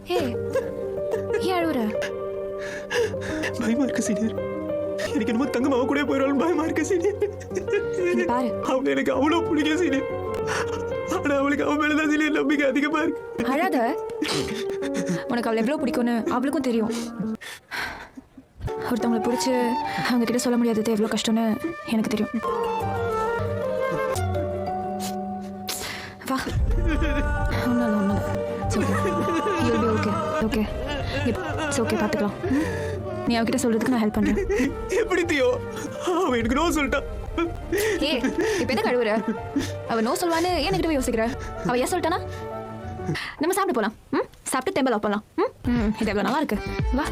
ஹே, ஏன் அழுவுற? பயமா இருக்கு சீனியர். எனக்கு என்னமோ தங்கமாவ கூட போயிடும் பயமா இருக்கு சீனியர். இங்க பாரு, அவளை எனக்கு அவ்வளோ பிடிக்கும் சீனியர். ஆனா அவளுக்கு அவன் மேலதான் சீனியர் நம்பிக்கை அதிகமா இருக்கு. அழாத. உனக்கு அவளை எவ்வளவு பிடிக்கும்னு அவளுக்கும் தெரியும். ஒருத்தவங்களை பிடிச்சி அவங்க கிட்ட சொல்ல முடியாதது எவ்வளவு கஷ்டம்னு எனக்கு தெரியும். வா, ஒன்னும் ஓகே ஓகே பார்த்துக்கலாம். நீ அவகிட்ட சொல்றதுக்கு நான் ஹெல்ப் பண்றேன். எப்படி தியோ அவன் எனக்கு நோ சொல்லிட்டான். ஏ, இப்ப எதுக்கு அழுவுற? அவ நோ சொல்வான்னு ஏன் என்கிட்ட போய் யோசிக்கிற? அவ ஏன் சொல்லிட்டானா? நம்ம சாப்பிட்டு போலாம். சாப்பிட்டு டெம்பிள் ஆஃப் பண்ணலாம். இது எவ்வளவு நல்லா இருக்கு. வா.